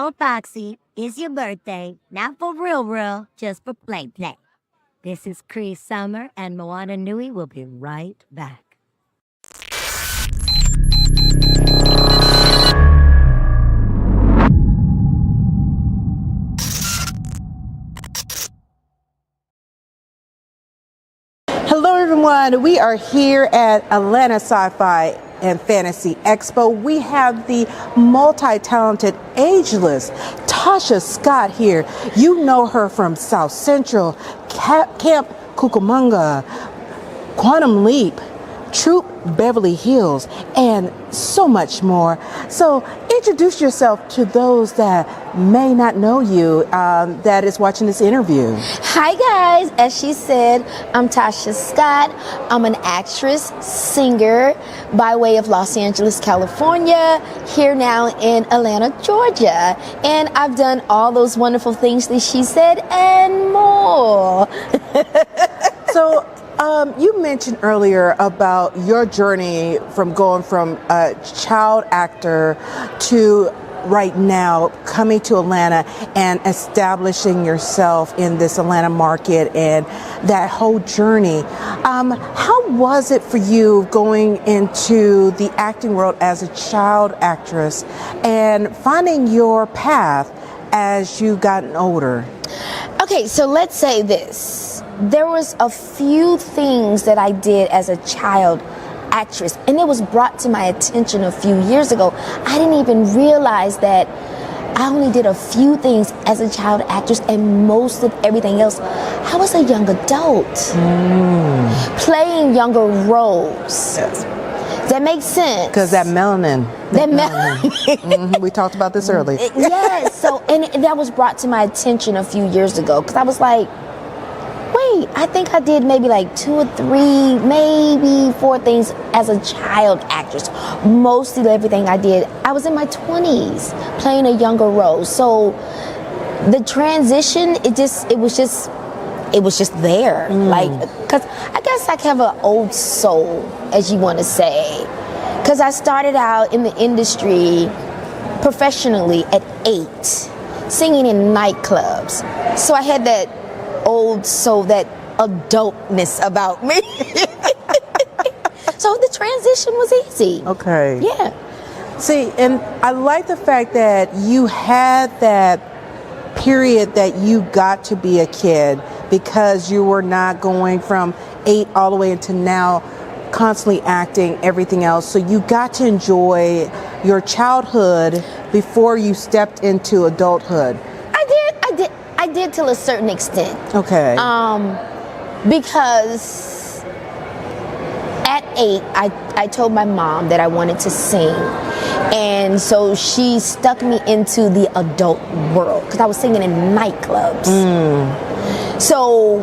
on, Foxy. It's your birthday. Not for real, just for play. This is Cree Summer, and Moana Nui will be right back. Hello everyone, we are here at Atlanta Sci-Fi and Fantasy Expo. We have the multi-talented, ageless Tasha Scott here. You know her from South Central, Camp Cucamonga, Quantum Leap, Troop Beverly Hills, and so much more. So introduce yourself to those that may not know you that is watching this interview. Hi guys, as she said, I'm Tasha Scott. I'm an actress, singer by way of Los Angeles, California, here now in Atlanta, Georgia. And I've done all those wonderful things that she said and more. So you mentioned earlier about your journey from going from a child actor to right now coming to Atlanta and establishing yourself in this Atlanta market and that whole journey. How was it for you going into the acting world as a child actress and finding your path as you gotten older? Okay, so let's say this. There was a few things that I did as a child actress, and it was brought to my attention a few years ago. I didn't even realize that I only did a few things as a child actress, and most of everything else, I was a young adult playing younger roles. Yes. Does that make sense? Because that melanin. That melanin. We talked about this earlier. Yes. So, and that was brought to my attention a few years ago, because I was like, wait, I think I did maybe like 2 or 3, maybe 4 things as a child actress. Mostly everything I did, I was in my 20s playing a younger role. So the transition, it was just there. Like, because I guess I have an old soul, as you want to say. Because I started out in the industry professionally at 8, singing in nightclubs. So I had that old soul, that adultness about me. So the transition was easy. Okay. Yeah. See, and I like the fact that you had that period that you got to be a kid because you were not going from 8 all the way into now constantly acting, everything else. So you got to enjoy your childhood before you stepped into adulthood. I did till a certain extent. Okay. Because at 8, I told my mom that I wanted to sing. And so she stuck me into the adult world because I was singing in nightclubs. So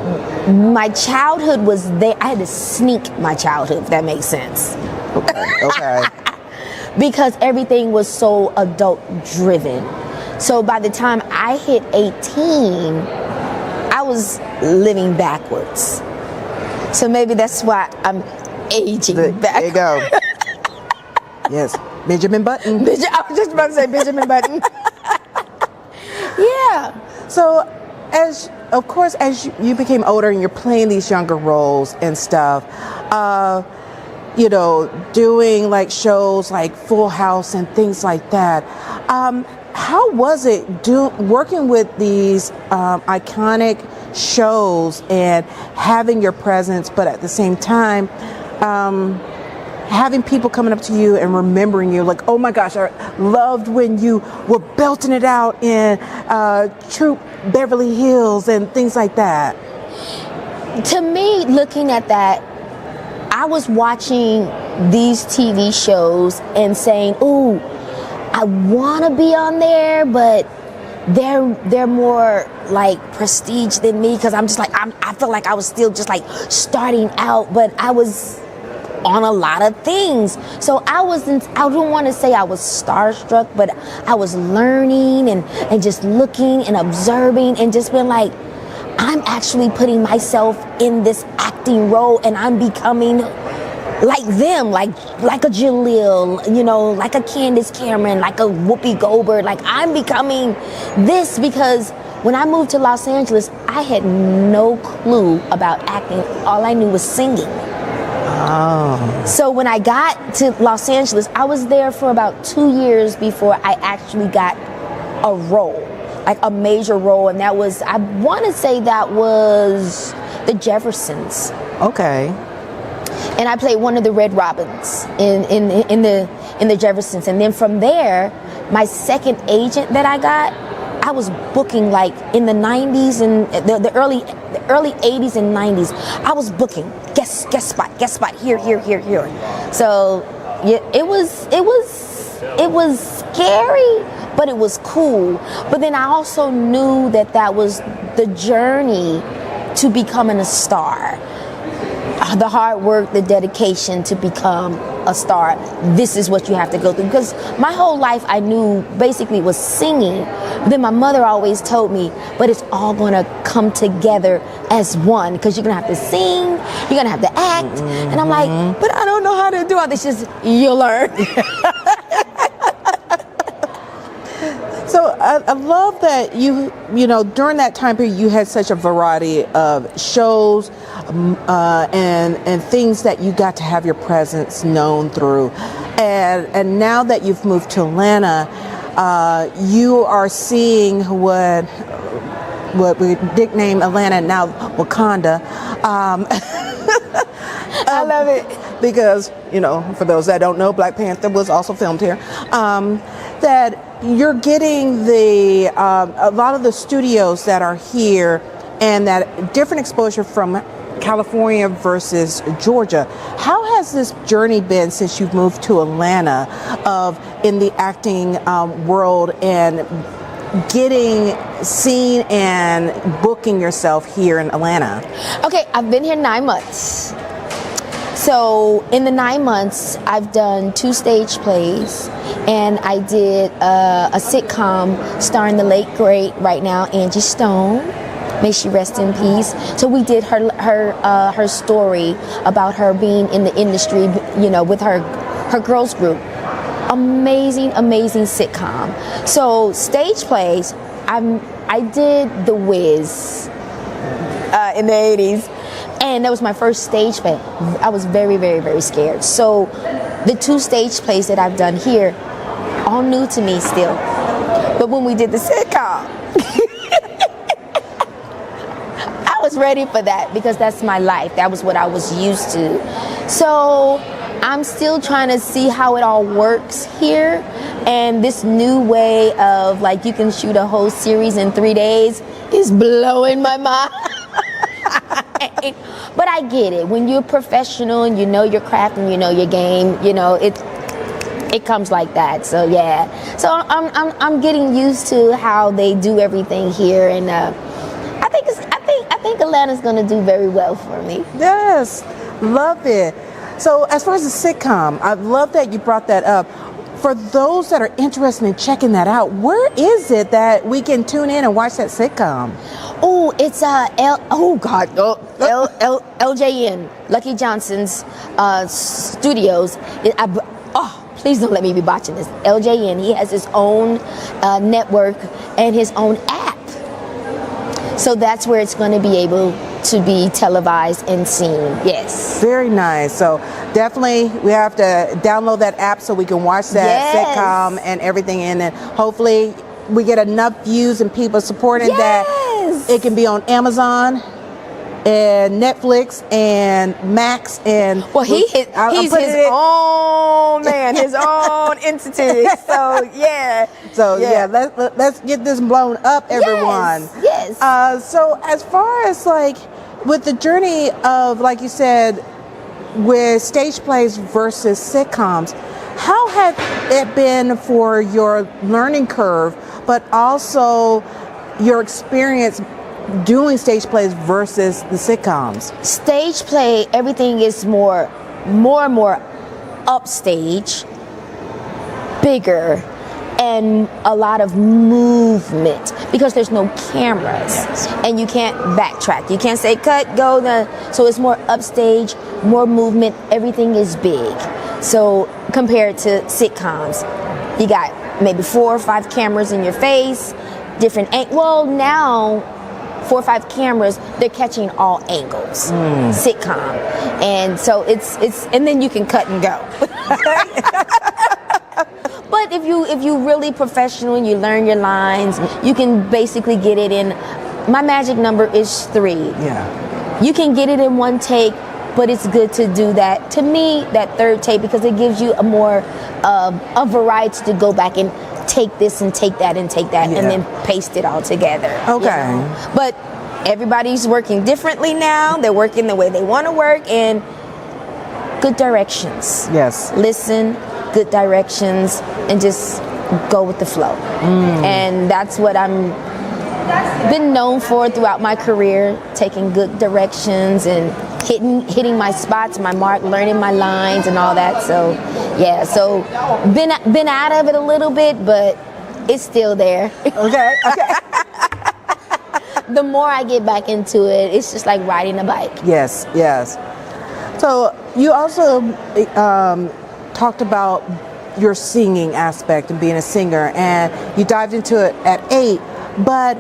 my childhood was there. I had to sneak my childhood, if that makes sense. Okay. Because everything was so adult driven. So by the time I hit 18, I was living backwards. So maybe that's why I'm aging back. There you go. Yes, Benjamin Button. I was just about to say Benjamin Button. Yeah. So, as you became older and you're playing these younger roles and stuff, you know, doing like shows like Full House and things like that. How was it working with these iconic shows and having your presence, but at the same time, having people coming up to you and remembering you, like, oh my gosh, I loved when you were belting it out in Troop Beverly Hills and things like that? To me, looking at that, I was watching these TV shows and saying, ooh, I want to be on there, but they're more like prestige than me, because I'm just like, I feel like I was still just like starting out, but I was on a lot of things. So I don't want to say I was starstruck, but I was learning and just looking and observing and just being like, I'm actually putting myself in this acting role and I'm becoming like them, like a Jaleel, you know, like a Candace Cameron, like a Whoopi Goldberg. Like I'm becoming this because when I moved to Los Angeles, I had no clue about acting. All I knew was singing. Oh. So when I got to Los Angeles, I was there for about 2 years before I actually got a role, like a major role, and that was, I want to say that was The Jeffersons. Okay. And I played one of the Red Robins in the Jeffersons, and then from there, my second agent that I got, I was booking like in the 90s and the early 80s and 90s. I was booking guest spot here. So yeah, it was scary, but it was cool. But then I also knew that was the journey to becoming a star. The hard work, the dedication to become a star. This is what you have to go through. Because my whole life I knew basically was singing. Then my mother always told me, but it's all going to come together as one. Because you're going to have to sing, you're going to have to act. And I'm like, but I don't know how to do all this. Just, you'll learn. So I love that you know, during that time period, you had such a variety of shows and things that you got to have your presence known through. And now that you've moved to Atlanta, you are seeing what we nickname Atlanta, now Wakanda. I love it. Because, you know, for those that don't know, Black Panther was also filmed here. That you're getting a lot of the studios that are here and that different exposure from California versus Georgia. How has this journey been since you've moved to Atlanta in the acting world and getting seen and booking yourself here in Atlanta? Okay, I've been here 9 months. So in the 9 months, I've done 2 stage plays, and I did a sitcom starring the late great right now Angie Stone. May she rest in peace. So we did her story about her being in the industry, you know, with her girls group. Amazing sitcom. So stage plays, I did The Wiz in the 80s. And that was my first stage play. I was very, very, very scared. So the 2 stage plays that I've done here, all new to me still. But when we did the sitcom, I was ready for that because that's my life. That was what I was used to. So I'm still trying to see how it all works here. And this new way of like you can shoot a whole series in 3 days is blowing my mind. But I get it. When you're professional and you know your craft and you know your game, you know it comes like that. So yeah. So I'm getting used to how they do everything here, and I think Atlanta's gonna do very well for me. Yes, love it. So as far as the sitcom, I love that you brought that up. For those that are interested in checking that out, where is it that we can tune in and watch that sitcom? Oh, it's LJN, Lucky Johnson's studios. Please don't let me be botching this. LJN, he has his own network and his own app. So that's where it's going to be able to be televised and seen. Yes. Very nice. So definitely we have to download that app so we can watch that sitcom and everything in it. Hopefully we get enough views and people supporting that it can be on Amazon and Netflix and Max and he's his own man, his own entity. So yeah. Let's get this blown up, everyone. Yes. So as far as like with the journey of, like you said, with stage plays versus sitcoms, how has it been for your learning curve, but also your experience doing stage plays versus the sitcoms? Stage play, everything is more and more upstage, bigger, and a lot of movement because there's no cameras and you can't backtrack. You can't say cut, go, so it's more upstage, more movement, everything is big. So compared to sitcoms, you got maybe 4 or 5 cameras in your face, different well, now 4 or 5 cameras, they're catching all angles. Sitcom. And so it's and then you can cut and go. But if you really professional and you learn your lines, you can basically get it in. My magic number is 3. Yeah. You can get it in 1 take, but it's good to do that. To me, that 3rd take, because it gives you a more a variety to go back and take this and take that and take that, and then paste it all together. Okay. You know? But everybody's working differently now. They're working the way they want to work, and good directions. Yes. Listen, good directions, and just go with the flow. And that's what I'm been known for throughout my career, taking good directions and hitting my spots, my mark, learning my lines and all that. So yeah, so been out of it a little bit, but it's still there. Okay. The more I get back into it, it's just like riding a bike. Yes. So you also talked about your singing aspect and being a singer, and you dived into it at 8, but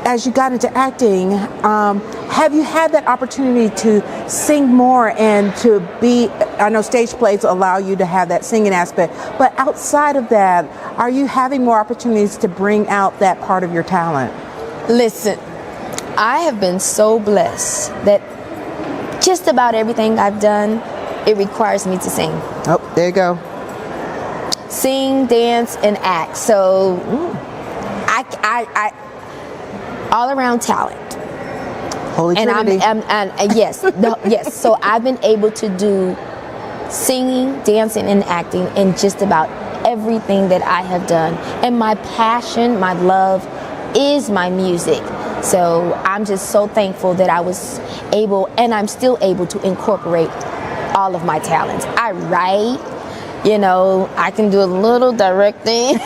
as you got into acting, have you had that opportunity to sing more and to be, I know stage plays allow you to have that singing aspect, but outside of that, are you having more opportunities to bring out that part of your talent? Listen, I have been so blessed that just about everything I've done, it requires me to sing. Oh, there you go. Sing, dance, and act. So I all around talent. Holy Trinity. And yes, yes. So I've been able to do singing, dancing, and acting in just about everything that I have done. And my passion, my love, is my music. So I'm just so thankful that I was able, and I'm still able, to incorporate all of my talents. I write, I can do a little directing.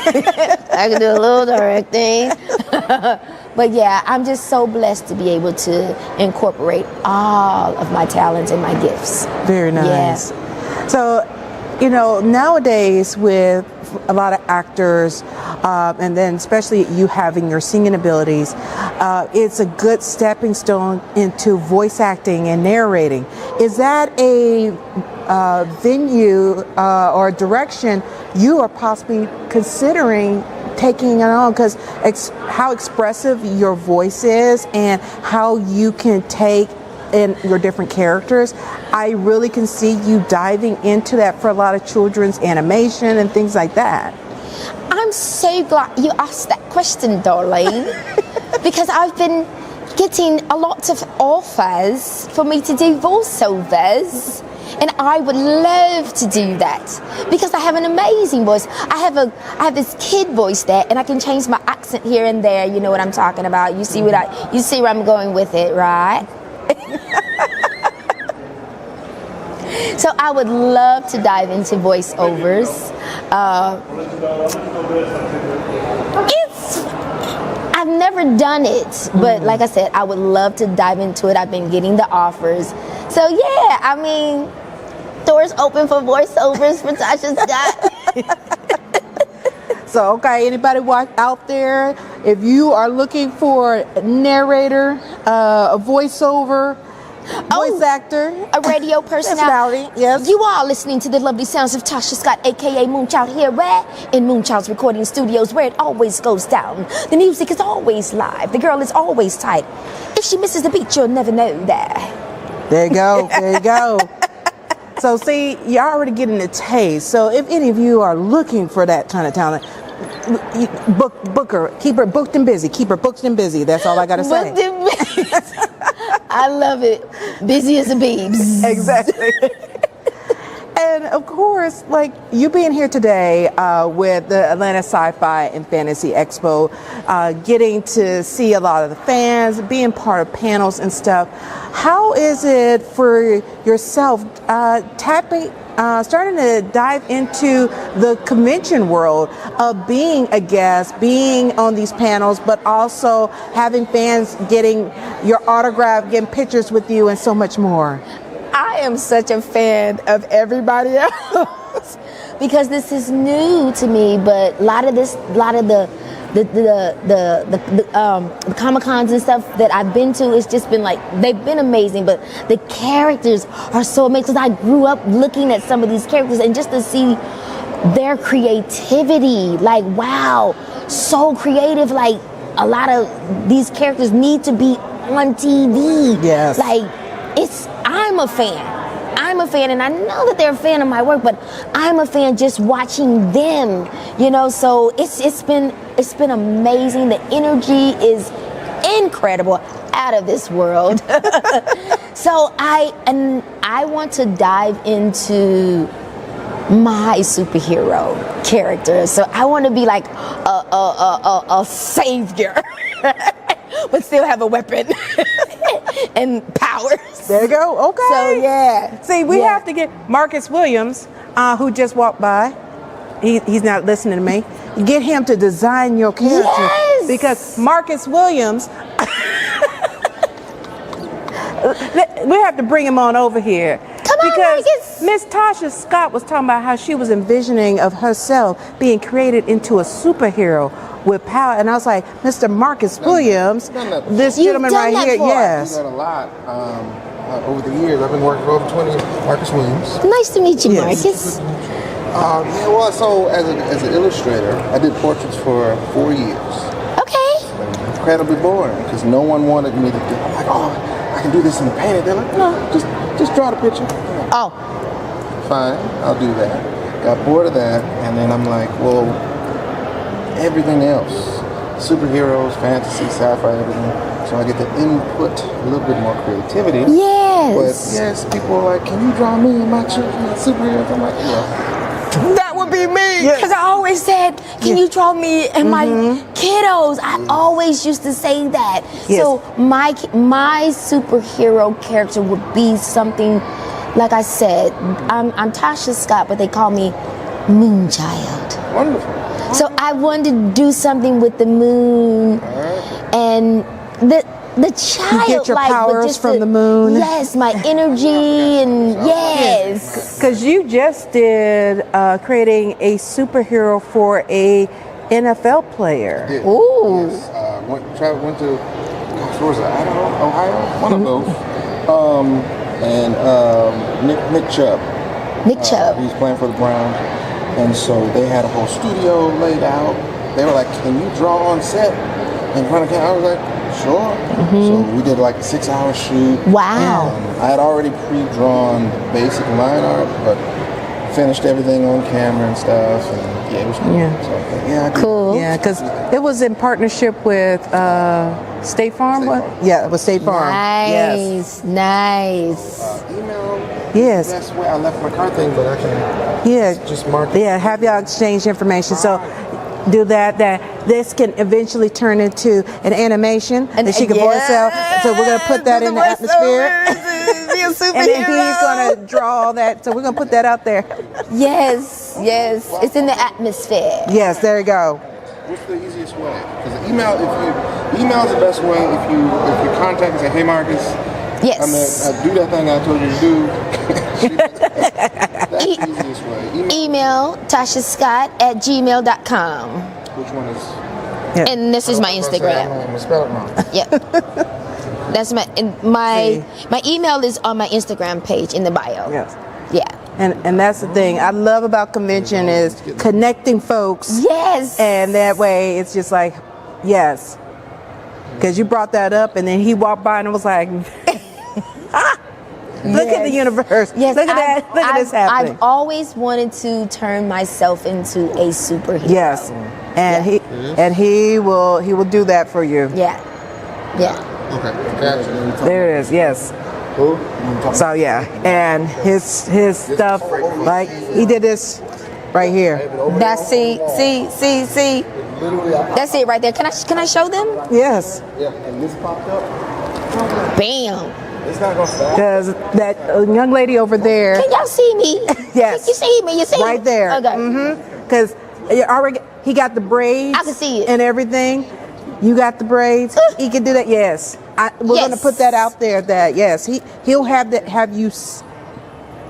But yeah, I'm just so blessed to be able to incorporate all of my talents and my gifts. Very nice. Yeah. So, nowadays with a lot of actors, and then especially you having your singing abilities, it's a good stepping stone into voice acting and narrating. Is that a venue or direction you are possibly considering taking it on, because how expressive your voice is and how you can take in your different characters? I really can see you diving into that for a lot of children's animation and things like that. I'm so glad you asked that question, darling, because I've been getting a lot of offers for me to do voiceovers. And I would love to do that because I have an amazing voice. I have this kid voice there, and I can change my accent here and there. You know what I'm talking about. You see where I'm going with it, right? So I would love to dive into voiceovers. I've never done it, but like I said, I would love to dive into it. I've been getting the offers. So yeah, I mean, doors open for voiceovers for Tasha Scott. So, okay, anybody out there, if you are looking for a narrator, a voiceover, voice actor, a radio personality, yes. You are listening to the lovely sounds of Tasha Scott, aka Moonchild, here in Moonchild's recording studios, where it always goes down. The music is always live. The girl is always tight. If she misses the beat, you'll never know that. There you go. There you go. So see, you're already getting a taste. So if any of you are looking for that kind of talent, book her. Keep her booked and busy. Keep her booked and busy. That's all I got to say. Booked and busy. I love it. Busy as a beebs. Exactly. And And of course, like you being here today with the Atlanta Sci-Fi and Fantasy Expo, getting to see a lot of the fans, being part of panels and stuff. How is it for yourself starting to dive into the convention world of being a guest, being on these panels, but also having fans getting your autograph, getting pictures with you, and so much more? I am such a fan of everybody else because this is new to me. But a lot of the Comic Cons and stuff that I've been to, it's just been like, they've been amazing, but the characters are so amazing. I grew up looking at some of these characters, and just to see their creativity, like, wow, so creative. Like, a lot of these characters need to be on TV. Yes. Like, I'm a fan, and I know that they're a fan of my work, but I'm a fan just watching them, you know. So it's been amazing. The energy is incredible, out of this world. So I want to dive into my superhero character. So I want to be like a savior, but still have a weapon and powers. There you go. Okay. So yeah. See, we have to get Marcus Williams, who just walked by. He's not listening to me. Get him to design your character. Yes. Because Marcus Williams, we have to bring him on over here. Come on, because Marcus. Miss Tasha Scott was talking about how she was envisioning of herself being created into a superhero with power, and I was like, Mr. Marcus Williams, this gentleman right here, yes. I've done a lot over the years. I've been working for over 20 Marcus Williams. Nice to meet you, Yes. Marcus. Yeah, well, so as an illustrator, I did portraits for 4 years. Okay. Incredibly boring because no one wanted me to do. I'm like, oh, I can do this in the painting. They're like, no, just draw the picture. Oh. Fine, I'll do that. Got bored of that, and then I'm like, well, everything else, superheroes, fantasy, sci-fi, everything. So I get to input a little bit more creativity. Yes. But yes, people are like, can you draw me and my children as superheroes? I'm like, yeah. That would be me. Because I always said, can you draw me and my kiddos? I always used to say that. Yes. So my superhero character would be something, like I said, I'm Tasha Scott, but they call me Moonchild. Wonderful. So I wanted to do something with the moon and the child. You get your like, powers just from the moon. Yes, my energy and yes. Because you just did creating a superhero for a NFL player. Yeah. Ooh. Yes. Went to, gosh, where was it? Idaho, Ohio? One of those. And Nick Chubb. Nick Chubb. He was playing for the Browns. And so they had a whole studio laid out. They were like, can you draw on set in front of camera? I was like, sure. So we did like a 6-hour shoot. Wow. I had already pre-drawn basic line art, but finished everything on camera and stuff. And yeah, it was cool. Yeah. So, yeah, I did. Cool. Yeah, because it was in partnership with State Farm. State what? Farm. Yeah, it was State Farm. Nice, nice. Email. Yes. That's where I left my car thing, but I can Yeah. just mark it. Yeah, have y'all exchange information. So do that. That this can eventually turn into an animation that she can voice out. So we're gonna put that in the atmosphere. And then he's gonna draw all that. So we're gonna put that out there. Yes, yes. It's in the atmosphere. Yes, there you go. What's the easiest way? Because email is the best way. If you contact and say, hey Marcus, Yes. I do that thing I told you to do. That's the easiest way. Email TashaScott@gmail.com. Which one is? And this is my Instagram. I'm gonna spell it wrong. Yep. That's my email is on my Instagram page in the bio. Yes. Yeah. And that's the thing I love about convention is connecting folks. Yes. And that way it's just like, yes. Because you brought that up and then he walked by and was like, look at the universe. Yes, Look at that. Look at this happening. I've always wanted to turn myself into a superhero. Yes. And he will do that for you. Yeah. Yeah. Okay, gotcha. There it is, yes. Who? So yeah. And his stuff. Over Like he did this right here. That's see. That's it right there. Can I show them? Yes. Yeah, and this popped up. Bam. It's not gonna stop. Because that young lady over there. Can y'all see me? Yes. You see me? You see Right there. Okay. Because he got the braids. I can see it. And everything. You got the braids. He can do that. Yes. We're Yes. going to put that out there. That yes, he'll have you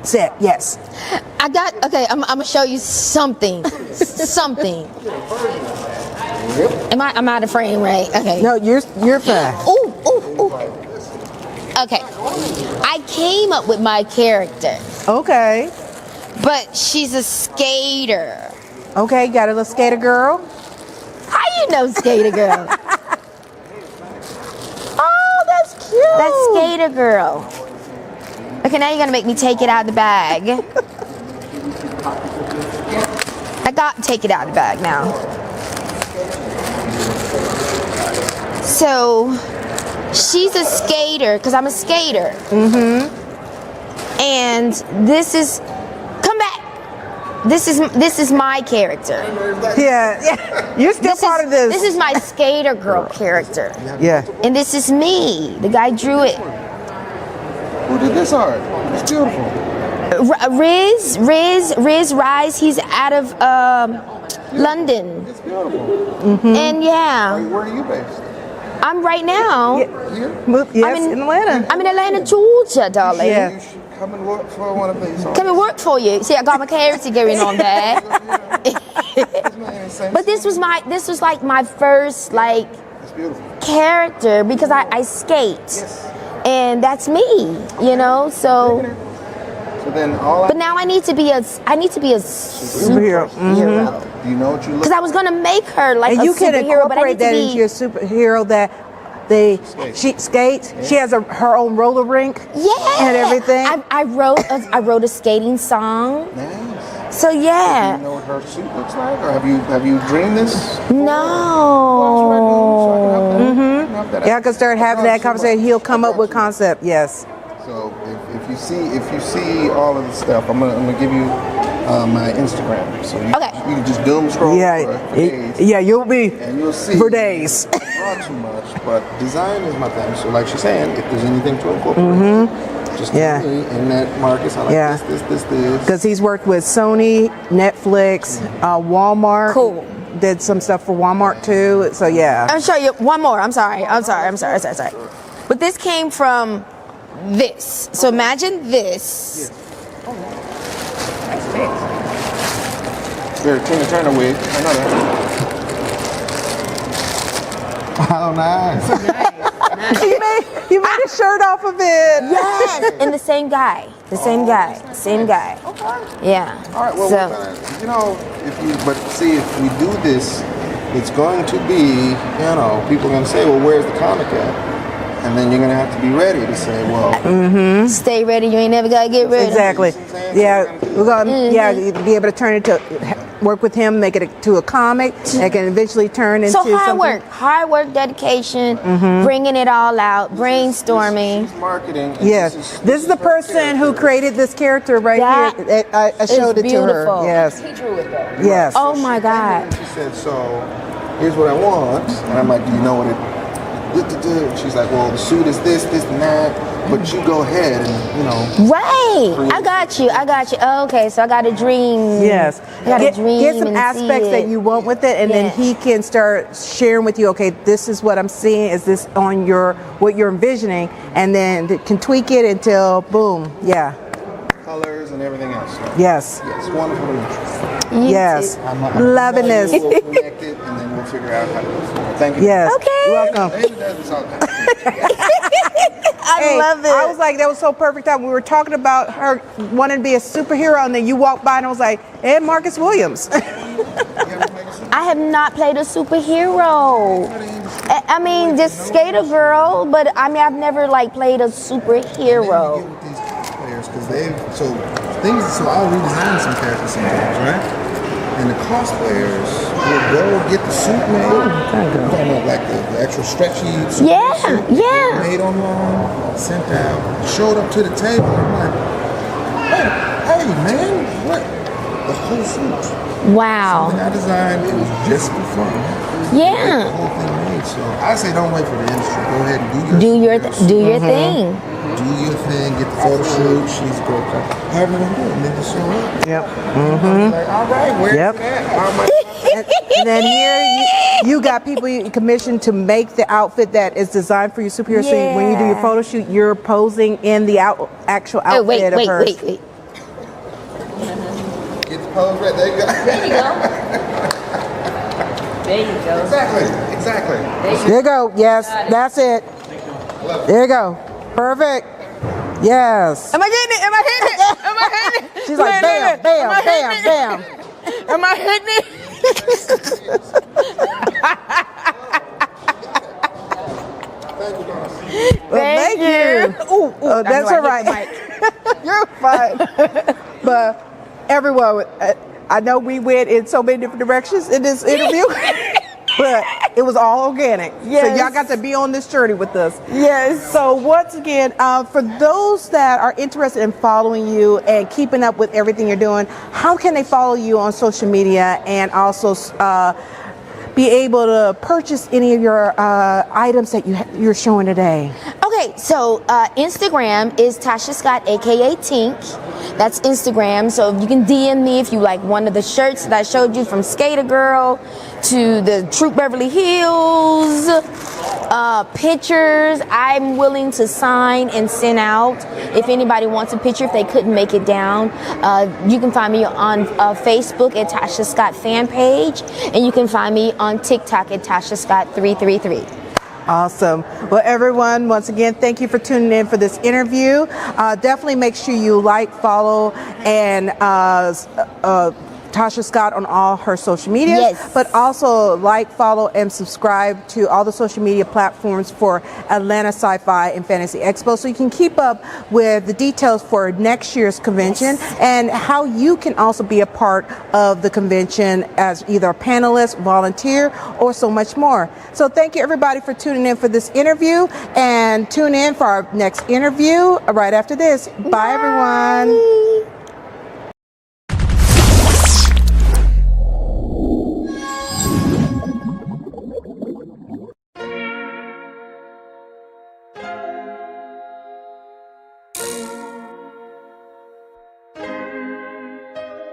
set. Yes. Okay, I'm gonna show you something. Something. I'm out of frame, right? Okay. No, you're fine. Ooh. Okay. I came up with my character, Okay. but she's a skater. Okay. Got a little skater girl. How you know skater girl? Oh, that's cute. That's skater girl. Okay, now you're gonna make me take it out of the bag. I got to take it out of the bag now. So, she's a skater because I'm a skater. And this is, come back. This is my character. Yeah. You're still part of this. This is my skater girl character. Yeah. And this is me. The guy drew it. Who did this art? It's beautiful. Riz Rise. He's out of London. It's beautiful. And yeah, Where are you based? I'm right now. Here? Yes, I'm in Atlanta. I'm in Atlanta, Georgia, darling. Yeah. You should come and work for one of these artists. Come and work for you. See, I got my character going on there. But this was like my first like It's beautiful. character because I skate. Yes. And that's me, you know. So, So then all but now I need to be a superhero. do you know what you look Because I was gonna make her like And a you can superhero, but I incorporate need to that be. into your superhero that she skates. She has her own roller rink. Yeah, And everything. I wrote a skating song. Nice. So Do yeah. you know what her suit looks like? Or have you dreamed this? No. Yeah, I can start having that conversation. He'll come up with concept. Yes. So if you see all of the stuff, I'm gonna give you my Instagram. So you can just doom scroll for days. Yeah, you'll be And you'll see for days. Not too much, but design is my thing. So like she's saying, if there's anything to incorporate, just tell me. And that Marcus, I like this. Because he's worked with Sony, Netflix, Walmart. Cool. Did some stuff for Walmart too. So yeah. I'll show you one more. I'm sorry. But this came from this. So imagine this. Very Tina Turner wig. I know that. Oh, nice. You made a shirt off of it. Yes, and the same guy. Same guy. Yeah. All right. Well, but see, if we do this, it's going to be, people are going to say, well, where's the comic at? And then you're going to have to be ready to say, well. Stay ready. You ain't never got to get ready. Exactly. Yeah, we're gonna be able to turn it to work with him, make it to a comic that can eventually turn into something. hard work, dedication, bringing it all out, brainstorming. Marketing. Yes, this is the person who created this character right here. I showed it to her. Yes. He drew it though. Yes. Oh my God. She said, so here's what I want. And I'm like, do you know what it? She's like, well, the suit is this, and that. But you go ahead and, Right. I got you. Okay, so I got a dream. Yes. I got a dream. Get some and aspects see that you want with it, and then he can start sharing with you, okay, this is what I'm seeing. Is this on what you're envisioning? And then can tweak it until, boom, yeah. Colors and everything else. Yes. Yes, wonderful to meet You Yes. too. Loving this. We'll connect it, and then we'll figure out how to do it. Thank you. Yes. Okay. You're welcome. Amy does this all the time. I love it. I was like, that was so perfect. We were talking about her wanting to be a superhero, and then you walked by and I was like, Ed Marcus Williams. I have not played a superhero. I mean, just skater girl, but I mean, I've never played a superhero. So I'll redesign some characters sometimes, right? And the cosplayers will go get the suit made. Like the actual stretchy suit. Made online, sent out, showed up to the table. I'm like, hey, I hey man, what? The whole suit. Wow. Something I designed, it was just for fun. Yeah. The whole thing made. So I say don't wait for the industry. Go ahead and Do your thing. Do your thing, get the photo shoot, she's a great couple. However you want to do it, and then just show up. Yep. Like, all right, where's Yep. that? How much? And then here you got people you commissioned to make the outfit that is designed for your superhero. So when you do your photo shoot, you're posing in the actual outfit of hers. Wait. Get the pose right there. You go. There you go. Exactly. There you go. Yes, that's it. There you go. Perfect. Yes. Am I hitting it? Am I hitting it? Am I hitting it? She's like, bam, bam, bam, bam. Am I hitting it? Well, thank you. Ooh, that's all right. You're fine. But everyone, I know we went in so many different directions in this interview, but it was all organic. Yes. So y'all got to be on this journey with us. Yes. So once again, for those that are interested in following you and keeping up with everything you're doing, how can they follow you on social media and also be able to purchase any of your items that you're showing today? Okay, so Instagram is Tasha Scott, aka Tink. That's Instagram. So you can DM me if you like one of the shirts that I showed you, from Skater Girl to the Troop Beverly Hills. Pictures I'm willing to sign and send out. If anybody wants a picture, if they couldn't make it down, you can find me on Facebook at Tasha Scott fan page, and you can find me on TikTok at Tasha Scott 333. Awesome. Well, everyone, once again, thank you for tuning in for this interview. Definitely make sure you like, follow, and Tasha Scott on all her social media, Yes. but also like, follow, and subscribe to all the social media platforms for Atlanta Sci-Fi and Fantasy Expo, so you can keep up with the details for next year's convention and how you can also be a part of the convention as either a panelist, volunteer, or so much more. So thank you everybody for tuning in for this interview, and tune in for our next interview right after this. Bye everyone.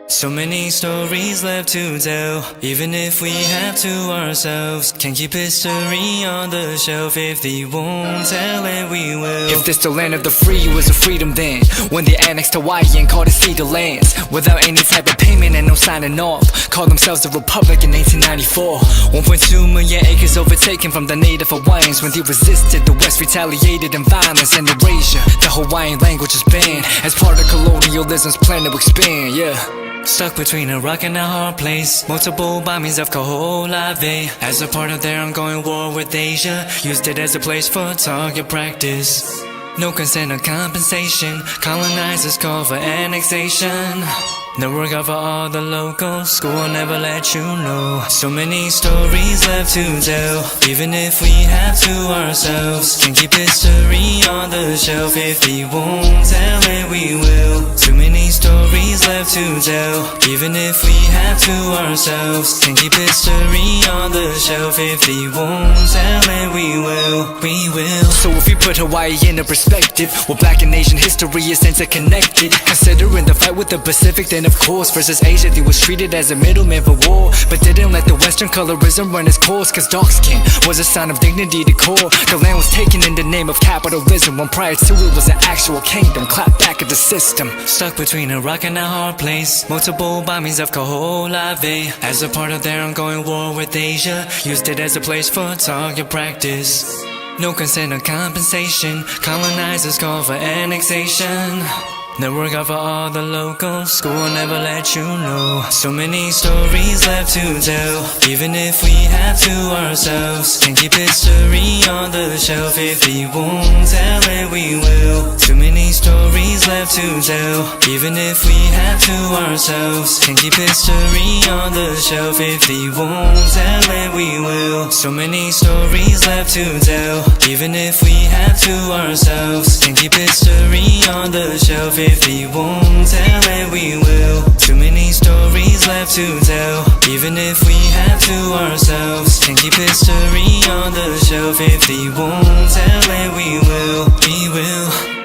So many stories left to tell, even if we have to ourselves. Can't keep history on the shelf. If they won't tell it, we will. If this the land of the free, it was a freedom then, when they annexed Hawaii and called it Cedar Lands, without any type of payment and no signing off. Called themselves the Republic in 1894. 1.2 million acres overtaken from the native Hawaiians. When they resisted, the West retaliated in violence and erasure. The Hawaiian language is banned as part of colonialism's plan to expand, yeah. Stuck between a rock and a hard place. Multiple bombings of Kaho'olawe as a part of their ongoing war with Asia. Used it as a place for target practice. No consent or compensation. Colonizers call for annexation. No work out for all the locals. School will never let you know. So many stories left to tell, even if we have to ourselves. Can't keep history on the shelf. If they won't tell it, we will. Too many stories left to tell, even if we have to ourselves. Can't keep history on the shelf. If they won't tell it, we will. We will. So if we put Hawaii into perspective, well, Black and Asian history is interconnected. Considering the fight with the Pacific, then of course, versus Asia, they was treated as a middleman for war, but didn't let the Western colorism run its course, cause dark skin was a sign of dignity to core. The land was taken in the name of capitalism, when prior to it was an actual kingdom. Clap back at the system. Stuck between a rock and a hard place. Multiple bombings of Kaho'olawe as a part of their ongoing war with Asia. Used it as a place for target practice. No consent or compensation. Colonizers call for annexation. No work out for all the locals. School will never let you know. So many stories left to tell, even if we have to ourselves. Can't keep history on the shelf. If they won't tell it, we will. Too many stories left to tell, even if we have to ourselves. Can't keep history on the shelf. If they won't tell it, we will. So many stories left to tell, even if we have to ourselves. Can't keep history on the shelf. If he won't tell it, we will. Too many stories left to tell. Even if we have to ourselves, can keep history on the shelf. If he won't tell it, we will. We will.